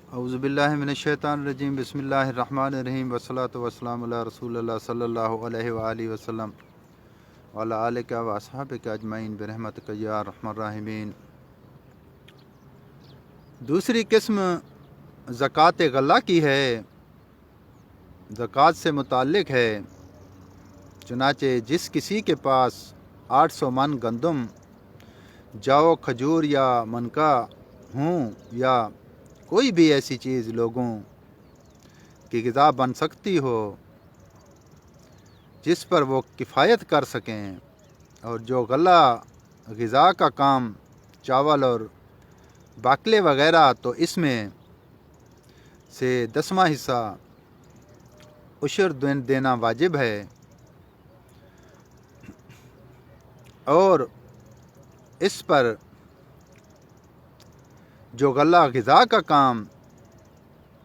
اعوذ باللہ من الشیطان الرجیم بسم اللہ الرحمن الرحیم والصلاۃ والسلام علی رسول اللہ صلی اللہ علیہ وآلہ وسلم وعلی آلہ و اصحابہ اجمعین برحمتک یا ارحم الراحمین۔ دوسری قسم زکوٰۃ غلہ کی ہے، زکوٰۃ سے متعلق ہے۔ چنانچہ جس کسی کے پاس 800 من گندم، جو، کھجور یا منکا ہوں یا کوئی بھی ایسی چیز لوگوں کی غذا بن سکتی ہو جس پر وہ کفایت کر سکیں، اور جو غلہ غذا کا کام چاول اور باکلے وغیرہ، تو اس میں سے 10واں حصہ عشر دینا واجب ہے، اور اس پر جو غلہ غذا کا کام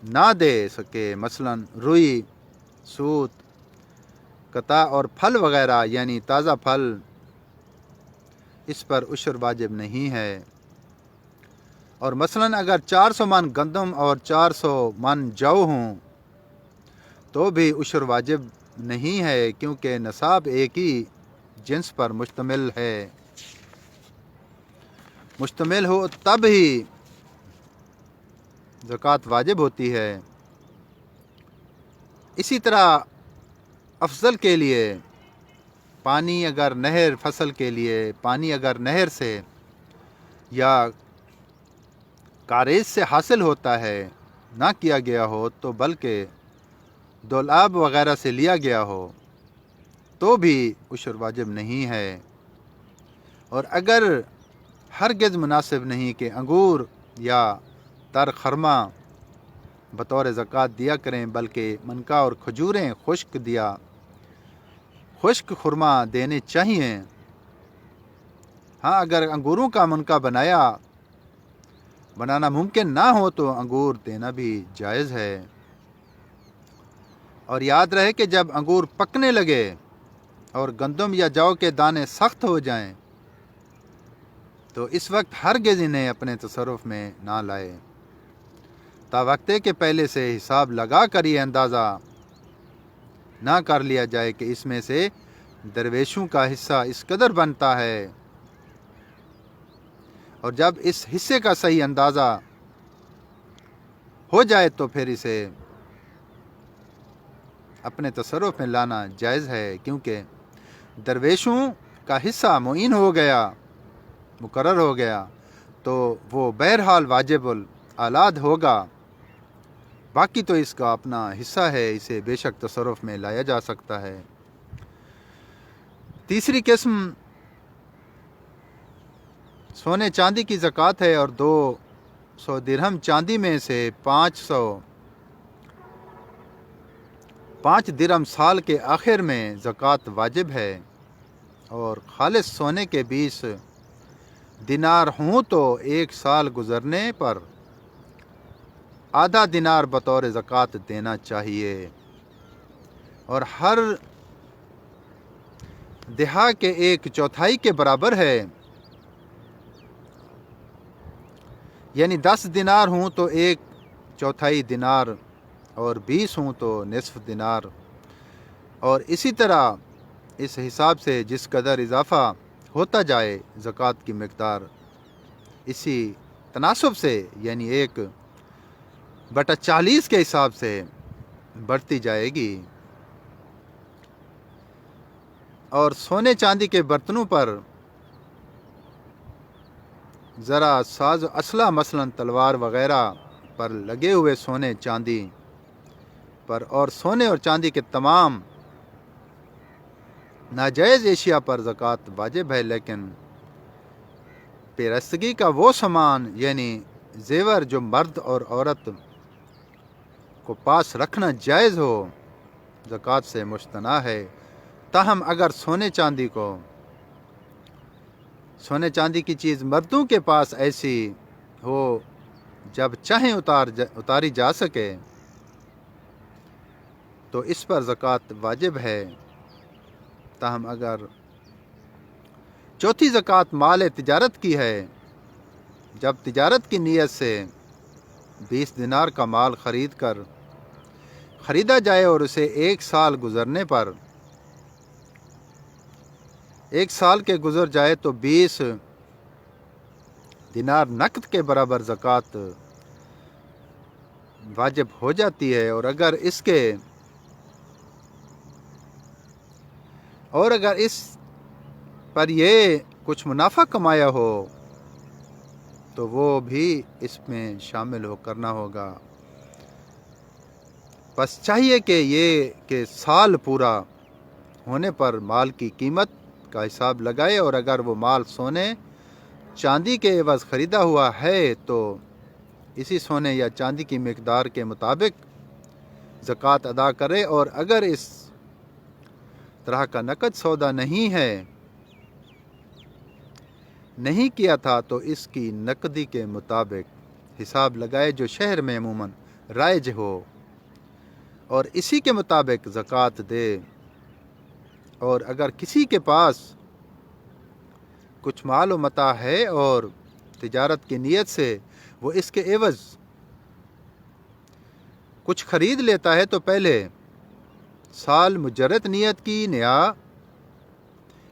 نہ دے سکے، مثلا روئی، سوت، قطع اور پھل وغیرہ یعنی تازہ پھل، اس پر عشر واجب نہیں ہے۔ اور مثلا اگر 400 من گندم اور 400 من جو ہوں تو بھی عشر واجب نہیں ہے، کیونکہ نصاب ایک ہی جنس پر مشتمل ہو تب ہی زکوٰۃ واجب ہوتی ہے۔ اسی طرح افضل کے لیے پانی اگر نہر فصل کے لیے پانی اگر نہر سے یا کاریز سے حاصل ہوتا ہے، نہ کیا گیا ہو تو بلکہ دولاب وغیرہ سے لیا گیا ہو، تو بھی عشر واجب نہیں ہے۔ اور اگر ہرگز مناسب نہیں کہ انگور یا تر خرما بطور زکوٰۃ دیا کریں، بلکہ منکا اور کھجوریں خشک خرما دینے چاہیے۔ ہاں، اگر انگوروں کا منکا بنانا ممکن نہ ہو تو انگور دینا بھی جائز ہے۔ اور یاد رہے کہ جب انگور پکنے لگے اور گندم یا جو کے دانے سخت ہو جائیں تو اس وقت ہرگز انہیں اپنے تصرف میں نہ لائے، تا وقتے کے پہلے سے حساب لگا کر یہ اندازہ نہ کر لیا جائے کہ اس میں سے درویشوں کا حصہ اس قدر بنتا ہے، اور جب اس حصے کا صحیح اندازہ ہو جائے تو پھر اسے اپنے تصرف میں لانا جائز ہے، کیونکہ درویشوں کا حصہ معین ہو گیا، مقرر ہو گیا، تو وہ بہرحال واجب الاعلاد ہوگا۔ باقی تو اس کا اپنا حصہ ہے، اسے بے شک تصرف میں لایا جا سکتا ہے۔ تیسری قسم سونے چاندی کی زکوٰۃ ہے، اور 200 درہم چاندی میں سے 5 درہم سال کے آخر میں زکوٰۃ واجب ہے، اور خالص سونے کے 20 دینار ہوں تو 1 سال گزرنے پر آدھا دینار بطور زکوٰۃ دینا چاہیے، اور ہر دہا کے 1/4 کے برابر ہے، یعنی 10 دینار ہوں تو 1/4 دینار، اور 20 ہوں تو نصف دینار، اور اسی طرح اس حساب سے جس قدر اضافہ ہوتا جائے زکوٰۃ کی مقدار اسی تناسب سے، یعنی 1/40 کے حساب سے بڑھتی جائے گی۔ اور سونے چاندی کے برتنوں پر ذرا ساز و اسلحہ مثلا تلوار وغیرہ پر لگے ہوئے سونے چاندی پر اور سونے اور چاندی کے تمام ناجائز اشیاء پر زکوٰۃ واجب ہے، لیکن پیرستگی کا وہ سامان یعنی زیور جو مرد اور عورت کو پاس رکھنا جائز ہو، زکوٰۃ سے ممتنع ہے۔ تاہم اگر سونے چاندی کی چیز مردوں کے پاس ایسی ہو جب چاہیں اتاری جا سکے تو اس پر زکوٰۃ واجب ہے۔ تاہم اگر چوتھی زکوٰۃ مال تجارت کی ہے، جب تجارت کی نیت سے 20 دینار کا مال خریدا جائے اور اسے 1 سال گزرنے پر 1 سال کے گزر جائے تو 20 دینار نقد کے برابر زکوٰۃ واجب ہو جاتی ہے، اور اگر اس پر یہ کچھ منافع کمایا ہو تو وہ بھی اس میں شامل کرنا ہوگا۔ بس چاہیے کہ سال پورا ہونے پر مال کی قیمت کا حساب لگائے، اور اگر وہ مال سونے چاندی کے عوض خریدا ہوا ہے تو اسی سونے یا چاندی کی مقدار کے مطابق زکوٰۃ ادا کرے، اور اگر اس طرح کا نقد سودا نہیں کیا تھا تو اس کی نقدی کے مطابق حساب لگائے جو شہر میں عموماً رائج ہو، اور اسی کے مطابق زکوٰۃ دے۔ اور اگر کسی کے پاس کچھ مال و متاع ہے اور تجارت کی نیت سے وہ اس کے عوض کچھ خرید لیتا ہے تو پہلے سال مجرد نیت کی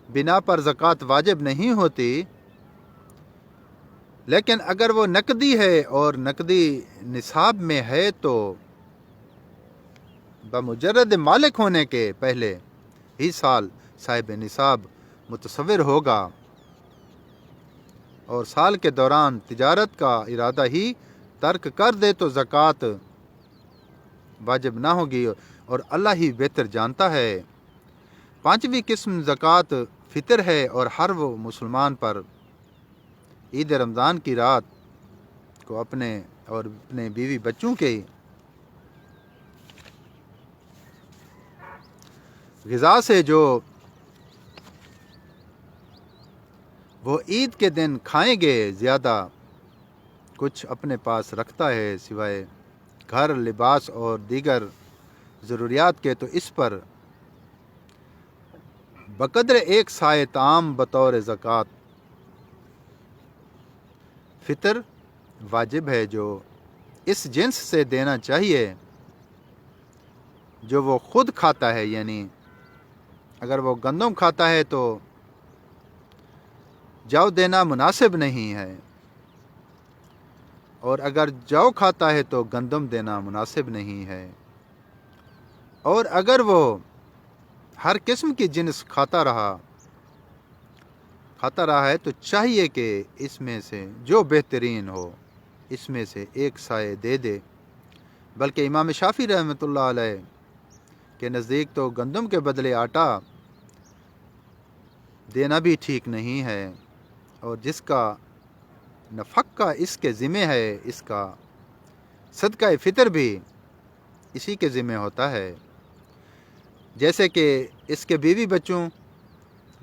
بنا پر زکوٰۃ واجب نہیں ہوتی، لیکن اگر وہ نقدی ہے اور نقدی نصاب میں ہے تو بمجرد مالک ہونے کے پہلے ہی سال صاحب نصاب متصور ہوگا، اور سال کے دوران تجارت کا ارادہ ہی ترک کر دے تو زکوٰۃ واجب نہ ہوگی، اور اللہ ہی بہتر جانتا ہے۔ 5ویں قسم زکوٰۃ فطر ہے، اور ہر وہ مسلمان پر عید رمضان کی رات کو اپنے بیوی بچوں کے غذا سے جو وہ عید کے دن کھائیں گے زیادہ کچھ اپنے پاس رکھتا ہے سوائے گھر، لباس اور دیگر ضروریات کے، تو اس پر بقدر 1 سائے طعام بطور زکوٰۃ فطر واجب ہے، جو اس جنس سے دینا چاہیے جو وہ خود کھاتا ہے، یعنی اگر وہ گندم کھاتا ہے تو جو دینا مناسب نہیں ہے، اور اگر جو کھاتا ہے تو گندم دینا مناسب نہیں ہے، اور اگر وہ ہر قسم کی جنس کھاتا رہا ہے تو چاہیے کہ اس میں سے جو بہترین ہو اس میں سے 1 سائے دے۔ بلکہ امام شافعی رحمۃ اللہ علیہ کے نزدیک تو گندم کے بدلے آٹا دینا بھی ٹھیک نہیں ہے، اور جس کا نفقہ اس کے ذمہ ہے اس کا صدقہ فطر بھی اسی کے ذمہ ہوتا ہے، جیسے کہ اس کے بیوی بچوں،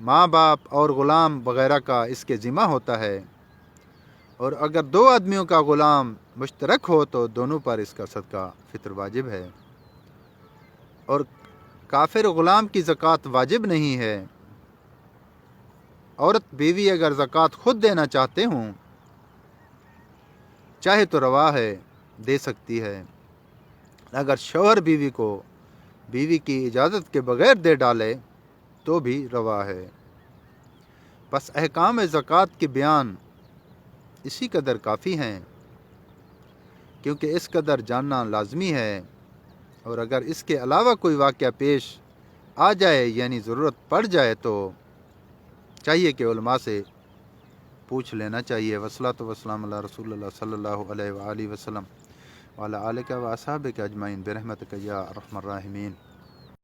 ماں باپ اور غلام وغیرہ کا اس کے ذمہ ہوتا ہے، اور اگر 2 آدمیوں کا غلام مشترک ہو تو دونوں پر اس کا صدقہ فطر واجب ہے، اور کافر غلام کی زکوٰۃ واجب نہیں ہے۔ عورت بیوی اگر زکوٰۃ خود دینا چاہتے ہوں چاہے تو روا ہے، دے سکتی ہے، اگر شوہر بیوی کی اجازت کے بغیر دے ڈالے تو بھی روا ہے۔ بس احکام زکوٰۃ کے بیان اسی قدر کافی ہیں، کیونکہ اس قدر جاننا لازمی ہے، اور اگر اس کے علاوہ کوئی واقعہ پیش آ جائے یعنی ضرورت پڑ جائے تو چاہیے کہ علماء سے پوچھ لینا چاہیے۔ والصلاۃ والسلام علی رسول اللہ صلی اللہ علیہ وآلہ وسلم وعلی آلہ و اصحابہ اجمعین برحمتک یا ارحم الراحمین۔